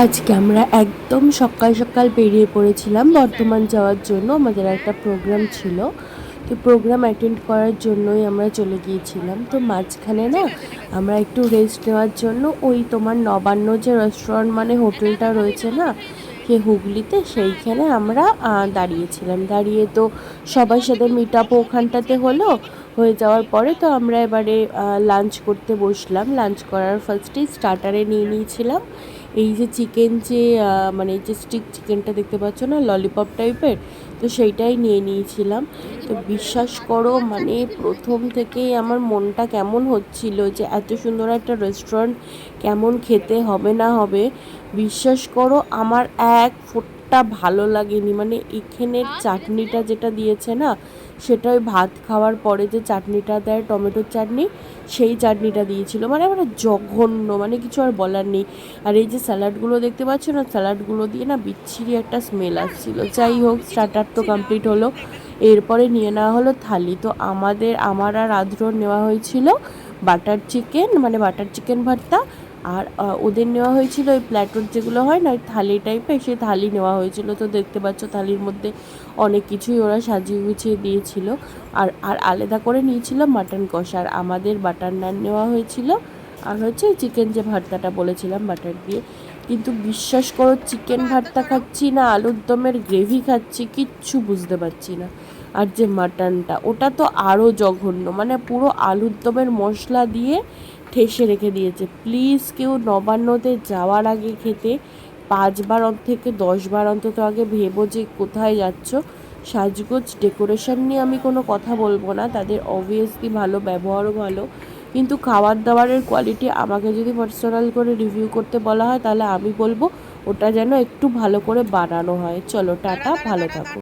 আজকে আমরা একদম সকাল সকাল বেরিয়ে পড়েছিলাম বর্ধমান যাওয়ার জন্য। আমাদের একটা প্রোগ্রাম ছিল, তো প্রোগ্রাম অ্যাটেন্ড করার জন্যই আমরা চলে গিয়েছিলাম। তো মাঝখানে না আমরা একটু রেস্ট নেওয়ার জন্য ওই তোমার নবান্ন যে রেস্টুরেন্ট মানে হোটেলটা রয়েছে না, সে হুগলিতে, সেইখানে আমরা দাঁড়িয়েছিলাম। দাঁড়িয়ে তো সবার সাথে মিট আপও ওখানটাতে হয়ে যাওয়ার পরে তো আমরা এবারে লাঞ্চ করতে বসলাম। লাঞ্চ করার ফার্স্টেই স্টার্টারে নিয়ে নিয়েছিলাম এই যে চিকেন, যে মানে যে স্টিক চিকেনটা দেখতে পাচ্ছ না, ললিপপ টাইপের, তো সেইটাই নিয়ে নিয়েছিলাম। তো বিশ্বাস করো, মানে প্রথম থেকেই আমার মনটা কেমন হচ্ছিল যে এত সুন্দর একটা রেস্টুরেন্ট কেমন খেতে হবে না হবে। বিশ্বাস করো আমার এক ফোঁটা ভালো লাগেনি। মানে এখানের চাটনিটা যেটা দিয়েছে না, সেটা ওই ভাত খাওয়ার পরে যে চাটনিটা দেয়, টমেটোর চাটনি, সেই চাটনিটা দিয়েছিল। মানে আমার জঘন্য, মানে কিছু আর বলার নেই। আর এই যে স্যালাডগুলো দেখতে পাচ্ছ না, স্যালাডগুলো দিয়ে না বিচ্ছিরি একটা স্মেল আসছিল। যাই হোক, স্টার্টার তো কমপ্লিট হলো। এরপরে নিয়ে নেওয়া হলো থালি। তো আমার আর আদ্রর নেওয়া হয়েছিল বাটার চিকেন, মানে বাটার চিকেন ভর্তা। আর ওদের নেওয়া হয়েছিল ওই প্ল্যাটোর যেগুলো হয় না, ওই থালি টাইপের, সেই থালি নেওয়া হয়েছিল। তো দেখতে পাচ্ছ থালির মধ্যে অনেক কিছুই ওরা সাজিয়ে গুছিয়ে দিয়েছিল। আর আর আলাদা করে নিয়েছিল মাটন কষা। আর আমাদের বাটার নান নেওয়া হয়েছিল, আর হচ্ছে চিকেন যে ভর্তাটা বলেছিলাম বাটার দিয়ে। কিন্তু বিশ্বাস করো, চিকেন ভর্তা খাচ্ছি না আলুর দমের গ্রেভি খাচ্ছি, কিচ্ছু বুঝতে পারছি না। আর যে মাটনটা, ওটা তো আরও জঘন্য, মানে পুরো আলুর দমের মশলা দিয়ে ঠেসে রেখে দিয়েছে। প্লিজ কেউ নবান্নতে যাওয়ার আগে খেতে 5 বার থেকে 10 বার অন্তত আগে ভেবো যে কোথায় যাচ্ছ। সাজগোজ ডেকোরেশন নিয়ে আমি কোনো কথা বলবো না, তাদের অবভিয়াসলি ভালো, ব্যবহারও ভালো, কিন্তু খাবার দাবারের কোয়ালিটি আমাকে যদি পার্সোনাল করে রিভিউ করতে বলা হয়, তাহলে আমি বলবো ওটা যেন একটু ভালো করে বানানো হয়। চলো টাটা, ভালো থাকো।